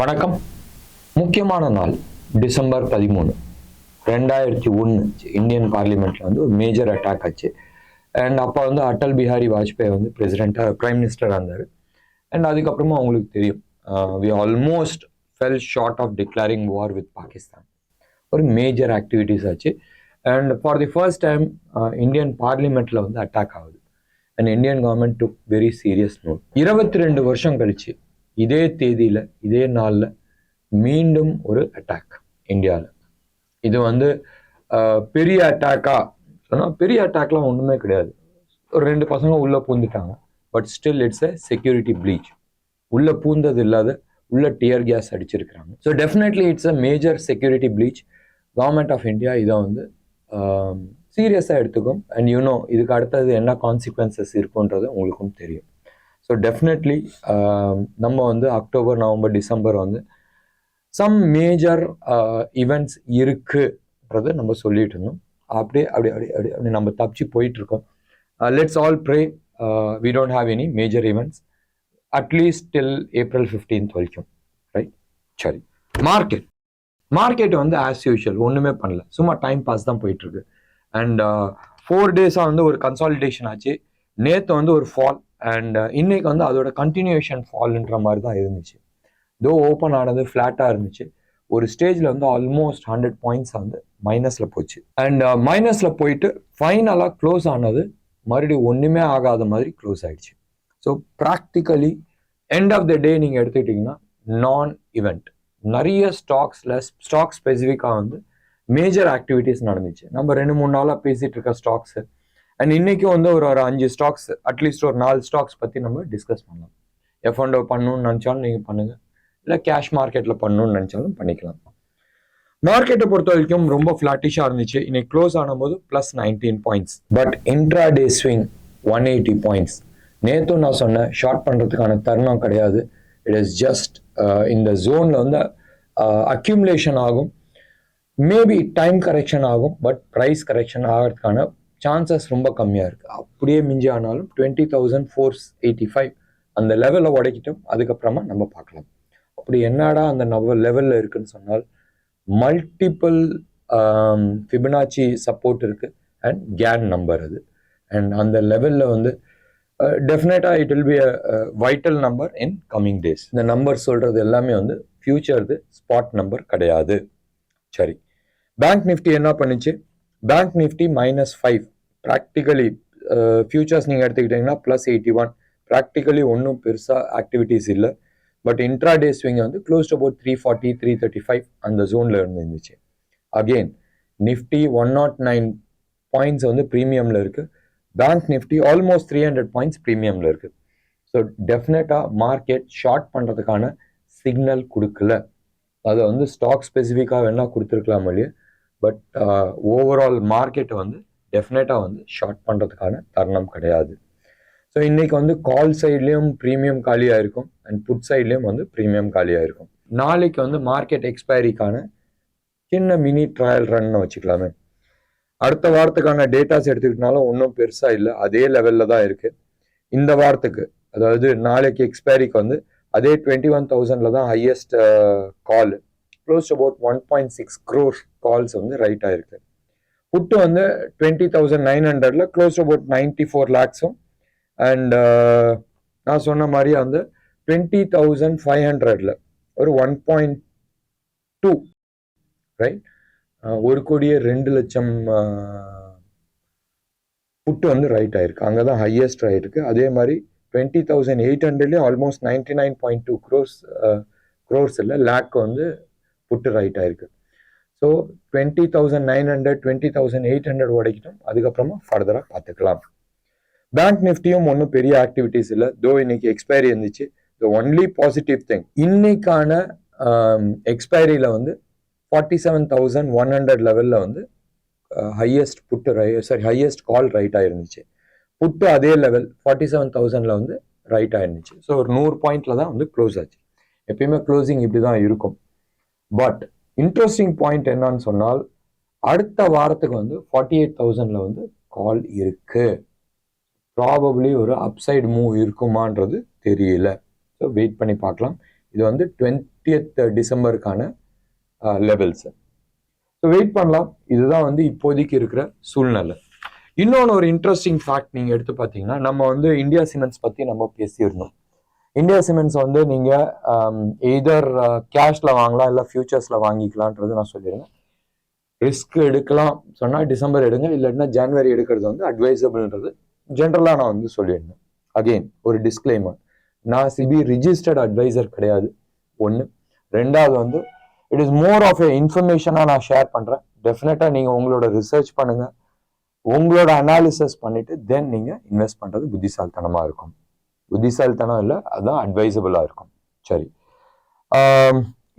வணக்கம். முக்கியமான நாள் டிசம்பர் 13, 2001 இந்தியன் பார்லிமெண்ட்ல வந்து ஒரு மேஜர் அட்டாக் ஆச்சு. அண்ட் அப்போ வந்து அடல் பிஹாரி வாஜ்பாய் வந்து பிரைம் மினிஸ்டராக இருந்தார். அண்ட் அதுக்கப்புறமா அவங்களுக்கு தெரியும், we almost fell short of declaring war with Pakistan. ஒரு மேஜர் ஆக்டிவிட்டிஸ் ஆச்சு. And for the first time Indian பார்லிமெண்ட்ல வந்து அட்டாக் ஆகுது. And Indian government took very serious note. 22 வருஷம் கழிச்சு இதே தேதியில இதே நாளில் மீண்டும் ஒரு அட்டாக் இந்தியாவில். இது வந்து பெரிய அட்டாக்கா சொன்னால் பெரிய அட்டாக்லாம் ஒன்றுமே கிடையாது. ஒரு 2 பசங்க உள்ளே பூந்துட்டாங்க. But still it's a security breach. உள்ளே பூந்தது இல்லாத உள்ள டியர் கேஸ் அடிச்சிருக்கிறாங்க. So definitely it's a major security breach. Government of India இதை வந்து சீரியஸாக எடுத்துக்கும். அண்ட் யூனோ இதுக்கு அடுத்தது என்ன கான்சிக்வன்சஸ் இருக்குன்றது உங்களுக்கும் தெரியும். ஸோ டெஃபினெட்லி நம்ம வந்து அக்டோபர், நவம்பர், டிசம்பர் வந்து சம் மேஜர் ஈவெண்ட்ஸ் இருக்குன்றது நம்ம சொல்லிட்டு இருந்தோம். அப்படியே நம்ம தப்பிச்சு போயிட்டு இருக்கோம். Let's all pray we don't have any major events at least till April 15 வரைக்கும், ரைட்? சரி, மார்க்கெட் வந்து ஆஸ் யூஷுவல் ஒன்றுமே பண்ணல, சும்மா டைம் பாஸ் தான் போயிட்டு இருக்கு. அண்ட் 4 டேஸாக வந்து ஒரு கன்சாலிடேஷன் ஆச்சு. நேற்று வந்து ஒரு ஃபால். அண்ட் இன்னைக்கு வந்து அதோட கண்டினியூஷன் ஃபால்ன்ற மாதிரி தான் இருந்துச்சு. தோ ஓப்பன் ஆனது ஃப்ளாட்டாக இருந்துச்சு. ஒரு ஸ்டேஜில் வந்து ஆல்மோஸ்ட் 100 பாயிண்ட்ஸ் வந்து மைனஸில் போச்சு. அண்ட் மைனஸில் போயிட்டு ஃபைனலாக க்ளோஸ் ஆனது மறுபடியும் ஒன்றுமே ஆகாத மாதிரி க்ளோஸ் ஆயிடுச்சு. So practically end of the day நீங்கள் எடுத்துக்கிட்டிங்கன்னா நான் இவெண்ட் நிறைய ஸ்டாக் ஸ்பெசிஃபிக்காக வந்து மேஜர் ஆக்டிவிட்டீஸ் நடந்துச்சு. நம்ம 2-3 நாளாக பேசிகிட்டு இருக்க ஸ்டாக்ஸு. அண்ட் இன்னைக்கும் வந்து ஒரு 5 ஸ்டாக்ஸ், அட்லீஸ்ட் ஒரு 4 ஸ்டாக்ஸ் பற்றி நம்ம டிஸ்கஸ் பண்ணலாம். F&O பண்ணணும்னு நினச்சாலும் நீங்கள் பண்ணுங்கள், இல்லை கேஷ் மார்க்கெட்டில் பண்ணணும்னு நினச்சாலும் பண்ணிக்கலாம். மார்க்கெட்டை பொறுத்த வரைக்கும் ரொம்ப ஃப்ளாட்டிஷாக இருந்துச்சு. இன்னைக்கு க்ளோஸ் ஆனும்போது +19 points. But intraday swing 180 points. நேற்றும் நான் சொன்னேன், ஷார்ட் பண்ணுறதுக்கான தருணம் கிடையாது. இட் இஸ் ஜஸ்ட் இந்த ஜோனில் வந்து அக்யூமுலேஷன் ஆகும், மேபி டைம் கரெக்ஷன் ஆகும், பட் ப்ரைஸ் கரெக்ஷன் ஆகிறதுக்கான சான்சஸ் ரொம்ப கம்மியாக இருக்குது. அப்படியே மிஞ்சி ஆனாலும் 20,485 அந்த லெவலில் உடைக்கிட்டோம். அதுக்கப்புறமா நம்ம பார்க்கலாம். அப்படி என்னடா அந்த லெவலில் இருக்குன்னு சொன்னால் மல்டிபிள் ஃபிபனாச்சி சப்போர்ட் இருக்குது அண்ட் கேன் நம்பர் அது. அண்ட் அந்த லெவலில் வந்து டெஃபினட்டாக it will be a vital number in coming days. இந்த நம்பர் சொல்கிறது எல்லாமே வந்து ஃபியூச்சர்து, ஸ்பாட் நம்பர் கிடையாது. சரி, பேங்க் நிஃப்டி என்ன பண்ணுச்சு? Bank Nifty -5. ப்ராக்டிக்கலி ஃபியூச்சர்ஸ் நீங்கள் எடுத்துக்கிட்டிங்கன்னா +81. ப்ராக்டிக்கலி ஒன்றும் பெருசாக ஆக்டிவிட்டீஸ் இல்லை. பட் இன்ட்ரா டே ஸ்விங் வந்து க்ளோஸ் டு அபவுட் 340, 335 அந்த ஜோனில் இருந்துச்சு. அகெயின் நிஃப்டி 109 பாயிண்ட்ஸ் வந்து ப்ரீமியமில் இருக்குது. பேங்க் நிஃப்டி ஆல்மோஸ்ட் 300 பாயிண்ட்ஸ் ப்ரீமியமில் இருக்குது. ஸோ டெஃபினட்டாக மார்க்கெட் ஷார்ட் பண்ணுறதுக்கான சிக்னல் கொடுக்கல. அதை வந்து ஸ்டாக் ஸ்பெசிஃபிக்காக வேணால் கொடுத்துருக்கலாம் இல்லையா, பட் ஓவரால் மார்க்கெட்டை வந்து டெஃபினட்டாக வந்து ஷார்ட் பண்ணுறதுக்கான தருணம் கிடையாது. ஸோ இன்றைக்கி வந்து கால் சைட்லேயும் ப்ரீமியம் காலியாக இருக்கும் அண்ட் புட் சைட்லேயும் வந்து ப்ரீமியம் காலியாக இருக்கும். நாளைக்கு வந்து மார்க்கெட் எக்ஸ்பைரிக்கான சின்ன மினி ட்ரையல் ரன்னு வச்சுக்கலாமே. அடுத்த வாரத்துக்கான டேட்டாஸ் எடுத்துக்கிட்டனாலும் ஒன்றும் பெருசாக இல்லை, அதே லெவலில் தான் இருக்குது. இந்த வாரத்துக்கு, அதாவது நாளைக்கு எக்ஸ்பைரிக்கு வந்து அதே 21,000 தான் highest call. Close to about 1.6 crore calls வந்து ரைட் ஆயிருக்கு. புட்டு வந்து 20,900 க்ளோஸ் டு அபவுட் 94 lakhs-உம் அண்ட் நான் சொன்ன மாதிரி வந்து 20,500 ஒரு 1.2 ரைட், 1,02,00,000 புட்டு வந்து ரைட் ஆயிருக்கு. அங்கே தான் ஹையஸ்ட் ஆயிருக்கு. அதே மாதிரி 20,800 ஆல்மோஸ்ட் 99.2 crores இல்லை லேக் வந்து புட்டு ரைட் ஆயிருக்கு. ஸோ 20,900, 20,800 உடைக்கிட்டோம். அதுக்கப்புறமா ஃபர்தராக பார்த்துக்கலாம். பேங்க் நிஃப்டியும் ஒன்றும் பெரிய ஆக்டிவிட்டிஸ் இல்லை. தோ இன்னைக்கு எக்ஸ்பைரி இருந்துச்சு. த ஒன்லி பாசிட்டிவ் திங், இன்னைக்கான எக்ஸ்பைரியில் வந்து 47,100 லெவலில் வந்து ஹையஸ்ட் ஹையஸ்ட் கால் ரைட் ஆயிருந்துச்சு. புட்டு அதே லெவல் 47,000 வந்து ரைட் ஆயிருந்துச்சு. ஸோ ஒரு 100 பாயிண்ட்ல தான் வந்து க்ளோஸ் ஆச்சு. எப்பயுமே க்ளோசிங் இப்படி தான் இருக்கும். பட் இன்ட்ரெஸ்டிங் பாயிண்ட் என்னன்னு சொன்னால், அடுத்த வாரத்துக்கு வந்து 48,000 வந்து கால் இருக்கு. ப்ராபப்ளி ஒரு அப்சைடு மூவ் இருக்குமான்றது தெரியல. ஸோ வெயிட் பண்ணி பார்க்கலாம். இது வந்து 30th டிசம்பருக்கான லெவல்ஸ். ஸோ வெயிட் பண்ணலாம். இதுதான் வந்து இப்போதைக்கு இருக்கிற சூழ்நிலை. இன்னொன்று ஒரு இன்ட்ரெஸ்டிங் ஃபேக்ட் நீங்கள் எடுத்து பார்த்தீங்கன்னா, நம்ம வந்து இந்தியா சிமெண்ட்ஸ் பற்றி நம்ம பேசியிருந்தோம். இந்தியா சிமெண்ட்ஸ் வந்து நீங்கள் எய்தர் கேஷில் வாங்கலாம் இல்லை ஃபியூச்சர்ஸில் வாங்கிக்கலான்றது நான் சொல்லியிருந்தேன். ரிஸ்க் எடுக்கலாம் சொன்னால் டிசம்பர் எடுங்க, இல்லைன்னா ஜனவரி எடுக்கிறது வந்து அட்வைசபிள்ன்றது ஜென்ரலாக நான் வந்து சொல்லியிருந்தேன். அகெயின் ஒரு டிஸ்க்ளைமர், நான் செபி ரிஜிஸ்டர்ட் அட்வைசர் கிடையாது. ஒன்று. ரெண்டாவது வந்து it is more of a இன்ஃபர்மேஷனாக நான் ஷேர் பண்ணுறேன். டெஃபினட்டாக நீங்கள் உங்களோட ரிசர்ச் பண்ணுங்கள், உங்களோட அனாலிசிஸ் பண்ணிவிட்டு தென் நீங்கள் இன்வெஸ்ட் பண்ணுறது புத்திசாலித்தனமாக இருக்கும். புத்திசாலித்தனம் இல்லை, அதுதான் அட்வைசபிளாக இருக்கும். சரி,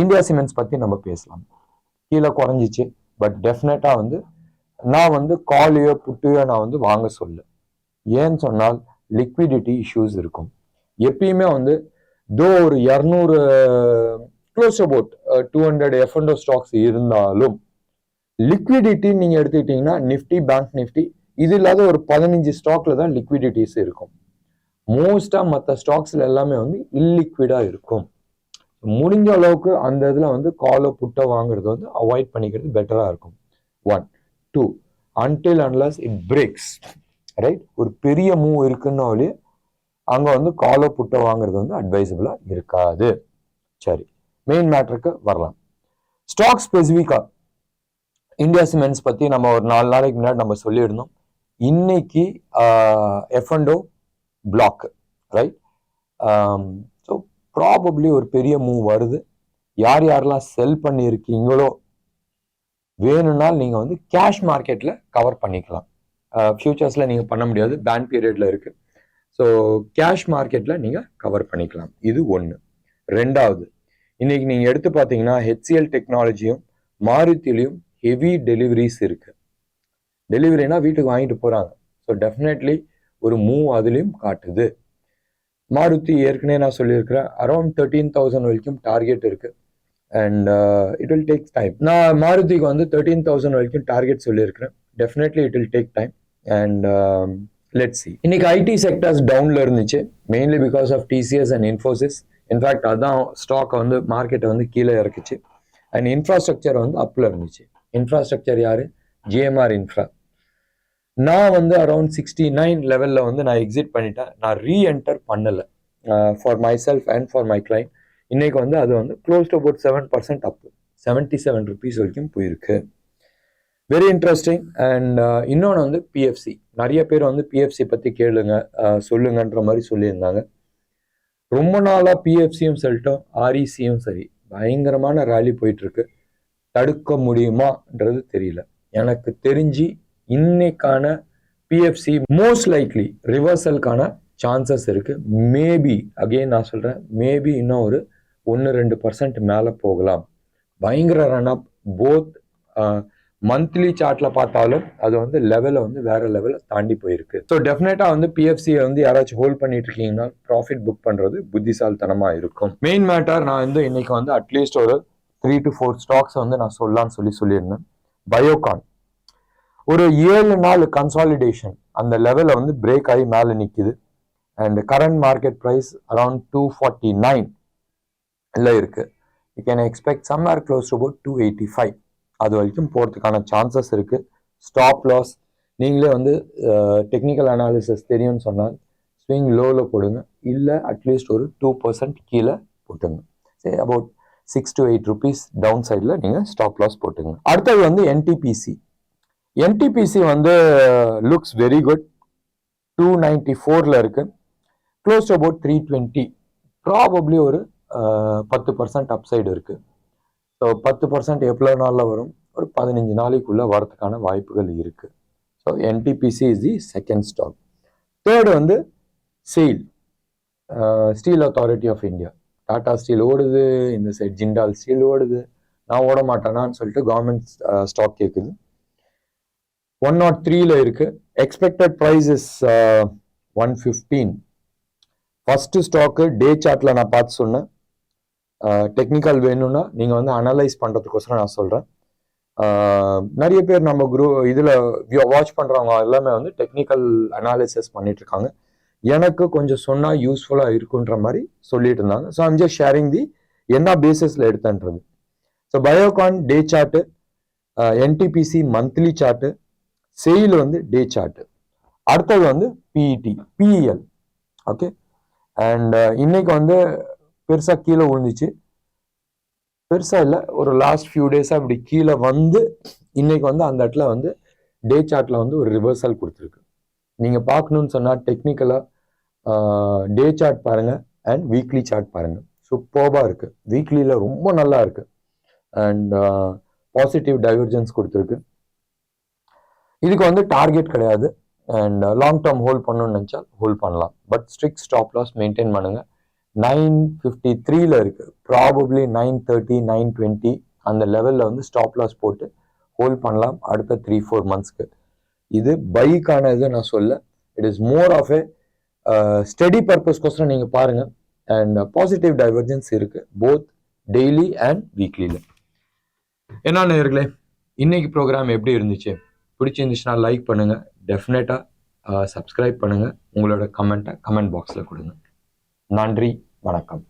இந்தியா சிமெண்ட்ஸ் பற்றி நம்ம பேசலாம். கீழே குறைஞ்சிச்சு, பட் டெஃபினட்டாக வந்து நான் வந்து காலையோ புட்டையோ நான் வந்து வாங்க சொல்ல. ஏன்னு சொன்னால் லிக்விடிட்டி இஷ்யூஸ் இருக்கும். எப்பயுமே வந்து ஒரு 200 க்ளோஸ் அபவுட் 200 F&O ஸ்டாக்ஸ் இருந்தாலும் லிக்விடிட்டி நீங்க எடுத்துக்கிட்டீங்கன்னா நிஃப்டி, பேங்க் நிஃப்டி இது இல்லாத ஒரு 15 ஸ்டாக்ல தான் லிக்விடிட்டிஸ் இருக்கும். மோஸ்டா மற்ற ஸ்டாக்ஸ்ல எல்லாமே வந்து இல்லிக்விடா இருக்கும். முடிஞ்ச அளவுக்கு அந்த இதுல வந்து காலோ புட்டோ வாங்குறது வந்து அவாய்ட் பண்ணிக்கிறது பெட்டரா இருக்கும். 1 2 until unless it breaks, right? ஒரு பெரிய மூவ் இருக்குன்னாலே அங்க வந்து காலோ புட்டோ வாங்குறது வந்து அட்வைசபிளா இருக்காது. சரி, மெயின் மேட்டருக்கு வரலாம். ஸ்டாக் ஸ்பெசிஃபிக்கா இந்தியா சிமெண்ட்ஸ் பத்தி நம்ம ஒரு 4 நாளைக்கு முன்னாடி நம்ம சொல்லியிருந்தோம். இன்னைக்கு F&O black, right? So probably ஒரு பெரிய மூவ் வருது. யார் யாரெல்லாம் செல் பண்ணியிருக்கீங்களோ வேணும்னால் நீங்க வந்து கேஷ் மார்க்கெட்ல கவர் பண்ணிக்கலாம். ஃபியூச்சர்ஸ்ல நீங்க பண்ண முடியாது, பேன் பீரியட்ல இருக்கு. ஸோ கேஷ் மார்க்கெட்ல நீங்க கவர் பண்ணிக்கலாம். இது ஒன்று. ரெண்டாவது, இன்னைக்கு நீங்க எடுத்து பார்த்தீங்கன்னா HCL டெக்னாலஜியும் மாருதிலையும் ஹெவி டெலிவரிஸ் இருக்கு. டெலிவரினா வீட்டுக்கு வாங்கிட்டு போறாங்க. ஸோ டெஃபினெட்லி ஒரு மூவ் அதுலேயும் காட்டுது. மாருதி ஏற்கனவே நான் சொல்லியிருக்கிறேன், அரௌண்ட் 13,000 வரைக்கும் டார்கெட் இருக்கு. And it will take time. நான் மாருதிக்கு வந்து 13,000 வரைக்கும் டார்கெட் சொல்லியிருக்கிறேன். Definitely it will take time. And let's see. இன்னைக்கு ஐடி செக்டர்ஸ் டவுன்ல இருந்துச்சு, mainly because of TCS and Infosys. In fact அதான் ஸ்டாக் வந்து மார்க்கெட்டை வந்து கீழே இறக்குச்சு. அண்ட் இன்ஃப்ராஸ்ட்ரக்சர் வந்து அப்ல இருந்துச்சு. இன்ஃப்ராஸ்ட்ரக்சர் யாரு? GMR infra. நான் வந்து அரௌண்ட் 69 லெவலில் வந்து நான் எக்ஸிட் பண்ணிட்டேன். நான் ரீஎன்டர் பண்ணலை for my self and for my client. இன்னைக்கு வந்து அது வந்து close to about 7% up, 77 rupees வரைக்கும் போயிருக்கு. Very interesting. அண்ட் இன்னொன்று வந்து PFC. நிறைய பேர் வந்து PFC பற்றி கேளுங்க சொல்லுங்கன்ற மாதிரி சொல்லியிருந்தாங்க. ரொம்ப நாளாக PFCயும் சொல்லிட்டோம், RECயும் சரி, பயங்கரமான ரேலி போயிட்டு இருக்கு. தடுக்க முடியுமான்றது தெரியல. எனக்கு தெரிஞ்சு இன்னைக்கான PFC மோஸ்ட் லைக்லி ரிவர்சலுக்கான சான்சஸ் இருக்கு. மேபி அகெயின் நான் சொல்றேன், மேபி இன்னும் ஒரு 1-2% மேலே போகலாம். பயங்கர ரன் அப். போத் மந்த்லி சார்ட்ல பார்த்தாலும் அது வந்து லெவலை வந்து வேற லெவலில் தாண்டி போயிருக்கு. ஸோ டெஃபினட்டா வந்து PFC வந்து யாராச்சும் ஹோல்ட் பண்ணிட்டு இருக்கீங்கன்னா ப்ராஃபிட் புக் பண்றது புத்திசாலித்தனமா இருக்கும். மெயின் மேட்டர், நான் வந்து இன்னைக்கு வந்து அட்லீஸ்ட் ஒரு 3 to 4 ஸ்டாக்ஸ் வந்து நான் சொல்லியிருந்தேன். பயோகான் ஒரு 7 நாள் கன்சாலிடேஷன் அந்த லெவலில் வந்து பிரேக் ஆகி மேலே நிற்குது. And current market price around 249 இருக்கு. You can expect somewhere close to about 285. அது வரைக்கும் போகிறதுக்கான சான்சஸ் இருக்கு. ஸ்டாப் லாஸ் நீங்களே வந்து டெக்னிக்கல் அனாலிசிஸ் தெரியும்னு சொன்னால் ஸ்விங் லோவில் போடுங்க, இல்லை அட்லீஸ்ட் ஒரு 2% கீழே போட்டுங்க. சரி, அபவுட் 6 to 8 rupees டவுன் சைடில் நீங்கள் ஸ்டாப் லாஸ் போட்டுங்க. அடுத்தது வந்து NTPC வந்து லுக்ஸ் வெரி குட். 294 இருக்கு, க்ளோஸ் டு அபவுட் 320. ப்ராபப்ளி ஒரு 10% அப்சைடு இருக்கு. ஸோ 10% எவ்வளோ நாளில் வரும்? ஒரு 15 நாளைக்குள்ள வரதுக்கான வாய்ப்புகள் இருக்கு. So NTPC is the second stock. Third வந்து steel authority of India. Tata steel ஓடுது, இந்த சைட் ஜிண்டால் ஸ்டீல் ஓடுது. நான் ஓட மாட்டேனான்னு சொல்லிட்டு கவர்மெண்ட் ஸ்டாக் கேட்குது. 103 இருக்கு. Expected price is 115. First stock day சார்ட்ல நான் பார்த்து சொன்னேன். டெக்னிக்கல் வேணும்னா நீங்க வந்து அனலைஸ் பண்றதுக்கோசரம் நான் சொல்றேன். நிறைய பேர் நம்ம இதுல வாட்ச் பண்றவங்க எல்லாமே வந்து டெக்னிக்கல் அனாலிசிஸ் பண்ணிட்டு இருக்காங்க. எனக்கு கொஞ்சம் சொன்னா யூஸ்ஃபுல்லா இருக்குன்ற மாதிரி சொல்லிட்டு இருந்தாங்க. So I'm just sharing the என்ன பேசிஸ்ல எடுத்தன்றது. So Biocon day chart, NTPC monthly chart, SAIL வந்து டே சார்ட்டு. அடுத்தது வந்து பிஇடி, பிஇஎல். ஓகே. அண்ட் இன்னைக்கு வந்து பெருசா கீழே விழுந்துச்சு, பெருசா இல்லை, ஒரு லாஸ்ட் ஃபியூ டேஸா இப்படி கீழே வந்து இன்னைக்கு வந்து அந்த இடத்துல வந்து டே சார்ட்ல வந்து ஒரு ரிவர்சல் கொடுத்துருக்கு. நீங்க பார்க்கணும்னு சொன்னா டெக்னிக்கலா டே சார்ட் பாருங்க அண்ட் வீக்லி சார்ட் பாருங்க. சூப்பர்பா இருக்கு. வீக்லியில ரொம்ப நல்லா இருக்கு அண்ட் பாசிட்டிவ் டைவர்ஜென்ஸ் கொடுத்துருக்கு. இதுக்கு வந்து டார்கெட் கிடையாது அண்ட் லாங் டேர்ம் ஹோல்ட் பண்ணணும்னு நினைச்சா ஹோல்ட் பண்ணலாம். But strict stop loss maintain பண்ணுங்க. 953ல இருக்கு, ப்ராபப்ளி 930 920 அந்த லெவல்ல வந்து ஸ்டாப் லாஸ் போட்டு ஹோல்ட் பண்ணலாம் அடுத்த 3-4 மந்த்ஸ்க்கு. இது பைக்கான இது நான் சொல்ல, it is more of a study பர்பஸ்க்கோசரம் நீங்க பாருங்க. அண்ட் பாசிட்டிவ் டைவர்ஜென்ஸ் இருக்கு போத் டெய்லி அண்ட் வீக்லியில. என்ன நேயர்களே, இன்னைக்கு ப்ரோக்ராம் எப்படி இருந்துச்சு? பிடிச்சிருந்துச்சுன்னா லைக் பண்ணுங்க, டெஃபினட்டா சப்ஸ்கிரைப் பண்ணுங்க, உங்களோட கமெண்ட்டை கமெண்ட் பாக்ஸ்ல கொடுங்க. நன்றி, வணக்கம்.